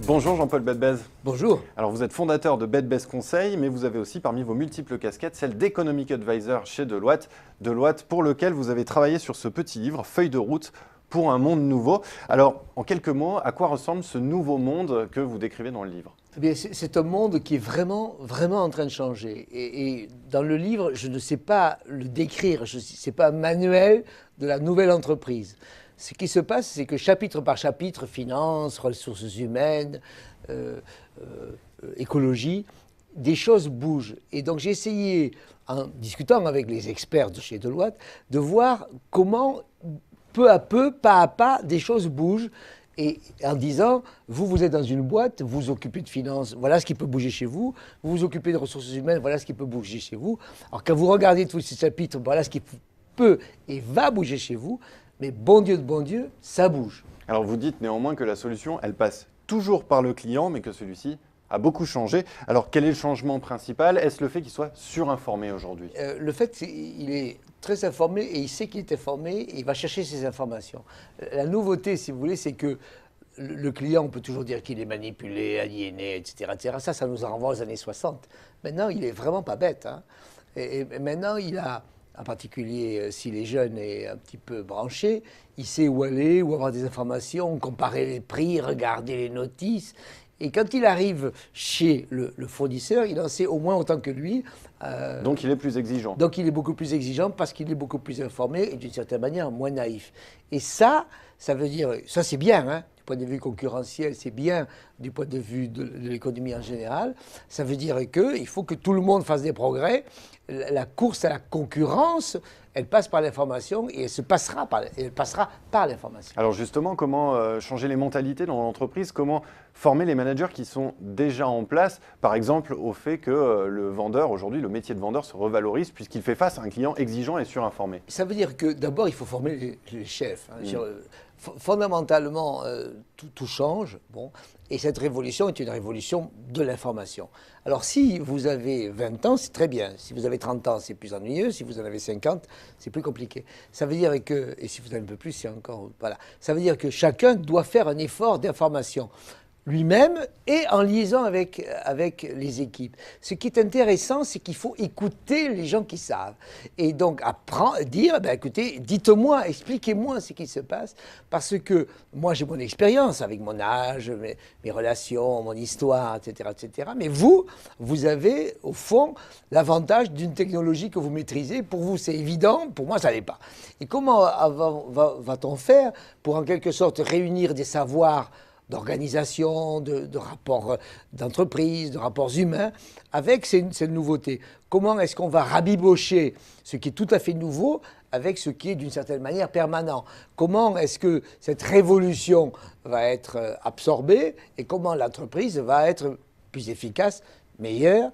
Bonjour Jean-Paul Bedbez. Bonjour. Alors vous êtes fondateur de Bedbez Conseil, mais vous avez aussi parmi vos multiples casquettes celle d'Economic Advisor chez Deloitte. Deloitte pour lequel vous avez travaillé sur ce petit livre, Feuille de route pour un monde nouveau. Alors en quelques mots, à quoi ressemble ce nouveau monde que vous décrivez dans le livre ? Eh bien, c'est un monde qui est vraiment en train de changer. Et dans le livre, je ne sais pas le décrire, ce n'est pas un manuel de la nouvelle entreprise. Ce qui se passe, c'est que chapitre par chapitre, finances, ressources humaines, écologie, des choses bougent. Et donc j'ai essayé, en discutant avec les experts de chez Deloitte, de voir comment, peu à peu, pas à pas, des choses bougent. Et en disant, vous êtes dans une boîte, vous vous occupez de finances, voilà ce qui peut bouger chez vous. Vous vous occupez de ressources humaines, voilà ce qui peut bouger chez vous. Alors quand vous regardez tous ces chapitres, voilà ce qui peut et va bouger chez vous. Mais bon Dieu, ça bouge. Alors vous dites néanmoins que la solution, elle passe toujours par le client, mais que celui-ci a beaucoup changé. Alors quel est le changement principal ? Est-ce le fait qu'il soit surinformé aujourd'hui ? Le fait qu'il est très informé et il sait qu'il est informé et il va chercher ces informations. La nouveauté, si vous voulez, c'est que le client, on peut toujours dire qu'il est manipulé, aliéné, etc. Ça nous renvoie aux années 60. Maintenant, il est vraiment pas bête. Hein. Et maintenant, il a... En particulier, s'il est jeune et un petit peu branché, il sait où aller, où avoir des informations, comparer les prix, regarder les notices. Et quand il arrive chez le fournisseur, il en sait au moins autant que lui. Donc il est plus exigeant. Donc il est beaucoup plus exigeant parce qu'il est beaucoup plus informé et d'une certaine manière moins naïf. Et ça veut dire, ça c'est bien, hein, du point de vue concurrentiel, c'est bien du point de vue de l'économie en général. Ça veut dire qu'il faut que tout le monde fasse des progrès. La course à la concurrence, elle passe par l'information et elle passera par l'information. Alors justement, comment changer les mentalités dans l'entreprise ? Comment former les managers qui sont déjà en place, par exemple au fait que le vendeur, aujourd'hui, le métier de vendeur se revalorise puisqu'il fait face à un client exigeant et surinformé ? Ça veut dire que d'abord, il faut former les chefs. Hein. Fondamentalement, tout change. Bon, et cette révolution est une révolution de l'information. Alors, si vous avez 20 ans, c'est très bien. Si vous avez 30 ans, c'est plus ennuyeux. Si vous en avez 50, c'est plus compliqué. Ça veut dire que, et si vous en avez un peu plus, c'est encore... Voilà. Ça veut dire que chacun doit faire un effort d'information lui-même et en liaison avec les équipes. Ce qui est intéressant, c'est qu'il faut écouter les gens qui savent. Et donc, dire, écoutez, dites-moi, expliquez-moi ce qui se passe, parce que moi, j'ai mon expérience avec mon âge, mes relations, mon histoire, etc. Mais vous avez, au fond, l'avantage d'une technologie que vous maîtrisez. Pour vous, c'est évident. Pour moi, ça l'est pas. Et comment va-t-on faire pour, en quelque sorte, réunir des savoirs d'organisation, de rapports d'entreprise, de rapports humains, avec ces nouveautés. Comment est-ce qu'on va rabibocher ce qui est tout à fait nouveau avec ce qui est d'une certaine manière permanent ? Comment est-ce que cette révolution va être absorbée et comment l'entreprise va être plus efficace, meilleure,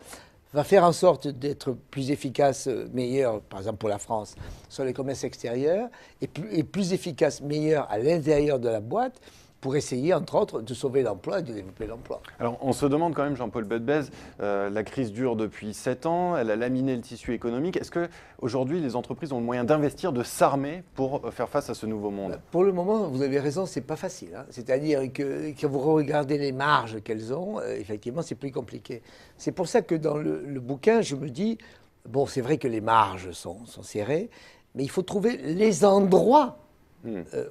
va faire en sorte d'être plus efficace, meilleure, par exemple pour la France, sur les commerces extérieurs, et plus efficace, meilleure à l'intérieur de la boîte, pour essayer, entre autres, de sauver l'emploi et de développer l'emploi. Alors, on se demande quand même, Jean-Paul Bedbez, la crise dure depuis 7 ans, elle a laminé le tissu économique. Est-ce qu'aujourd'hui, les entreprises ont le moyen d'investir, de s'armer pour faire face à ce nouveau monde ? Pour le moment, vous avez raison, c'est pas facile. Hein. C'est-à-dire que quand vous regardez les marges qu'elles ont, effectivement, c'est plus compliqué. C'est pour ça que dans le bouquin, je me dis, bon, c'est vrai que les marges sont serrées, mais il faut trouver les endroits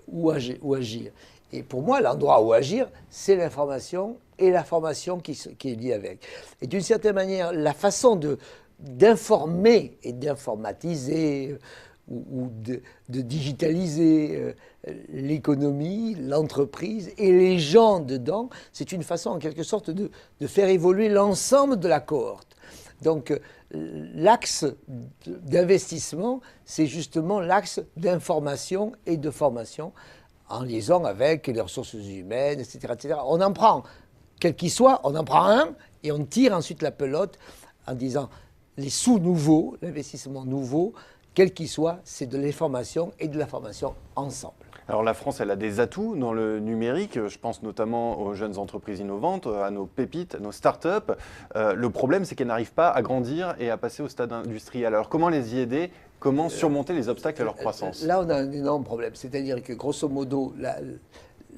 où agir. Et pour moi, l'endroit où agir, c'est l'information et la formation qui est liée avec. Et d'une certaine manière, la façon d'informer et d'informatiser ou de digitaliser l'économie, l'entreprise et les gens dedans, c'est une façon en quelque sorte de faire évoluer l'ensemble de la cohorte. Donc l'axe d'investissement, c'est justement l'axe d'information et de formation, en liaison avec les ressources humaines, etc. On en prend, quel qu'il soit, on en prend un et on tire ensuite la pelote en disant les sous nouveaux, l'investissement nouveau, quel qu'il soit, c'est de l'information et de la formation ensemble. Alors la France, elle a des atouts dans le numérique. Je pense notamment aux jeunes entreprises innovantes, à nos pépites, à nos startups. Le problème, c'est qu'elles n'arrivent pas à grandir et à passer au stade industriel. Alors comment les y aider ? Comment surmonter les obstacles à leur croissance ? Là, on a un énorme problème. C'est-à-dire que, grosso modo,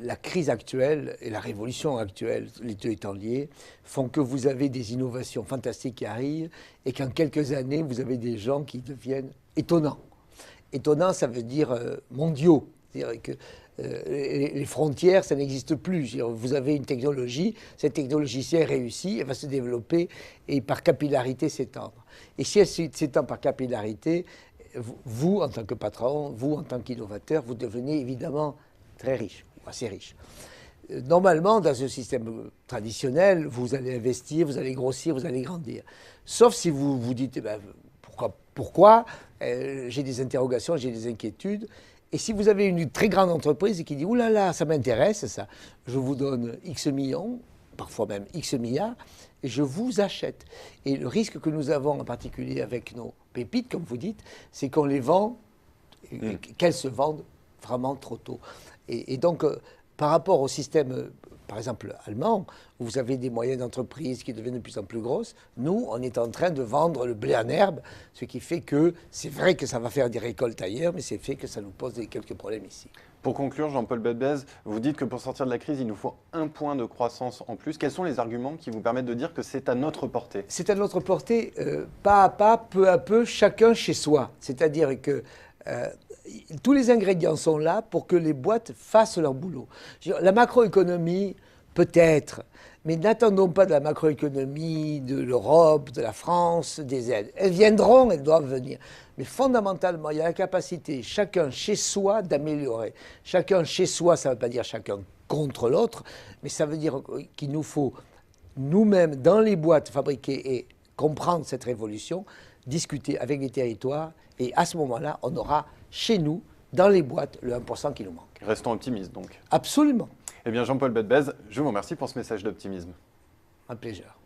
la crise actuelle et la révolution actuelle, les deux étant liés, font que vous avez des innovations fantastiques qui arrivent et qu'en quelques années, vous avez des gens qui deviennent étonnants. Étonnants, ça veut dire mondiaux. C'est-à-dire que les frontières, ça n'existe plus. Vous avez une technologie, cette technologie, si elle réussit, elle va se développer et par capillarité s'étendre. Et si elle s'étend par capillarité, vous, en tant que patron, vous, en tant qu'innovateur, vous devenez évidemment très riche, ou assez riche. Normalement, dans un système traditionnel, vous allez investir, vous allez grossir, vous allez grandir. Sauf si vous vous dites, eh ben, pourquoi j'ai des interrogations, j'ai des inquiétudes. Et si vous avez une très grande entreprise qui dit « Ouh là là, ça m'intéresse, ça, je vous donne X millions, parfois même X milliards, et je vous achète. » Et le risque que nous avons en particulier avec nos pépites, comme vous dites, c'est qu'on les vend, qu'elles se vendent vraiment trop tôt. Et donc, par rapport au système, par exemple, allemand, où vous avez des moyennes d'entreprise qui deviennent de plus en plus grosses, nous, on est en train de vendre le blé en herbe, ce qui fait que c'est vrai que ça va faire des récoltes ailleurs, mais c'est fait que ça nous pose quelques problèmes ici. Pour conclure, Jean-Paul Bedbez, vous dites que pour sortir de la crise, il nous faut 1 point de croissance en plus. Quels sont les arguments qui vous permettent de dire que c'est à notre portée? C'est à notre portée, pas à pas, peu à peu, chacun chez soi. C'est-à-dire que tous les ingrédients sont là pour que les boîtes fassent leur boulot. La macroéconomie, peut-être, mais n'attendons pas de la macroéconomie, de l'Europe, de la France, des aides. Elles viendront, elles doivent venir. Mais fondamentalement, il y a la capacité, chacun chez soi, d'améliorer. Chacun chez soi, ça ne veut pas dire chacun contre l'autre, mais ça veut dire qu'il nous faut, nous-mêmes, dans les boîtes, fabriquer et comprendre cette révolution, discuter avec les territoires, et à ce moment-là, on aura chez nous, dans les boîtes, le 1% qui nous manque. Restons optimistes donc. Absolument. Eh bien Jean-Paul Bedbez, je vous remercie pour ce message d'optimisme. Un plaisir.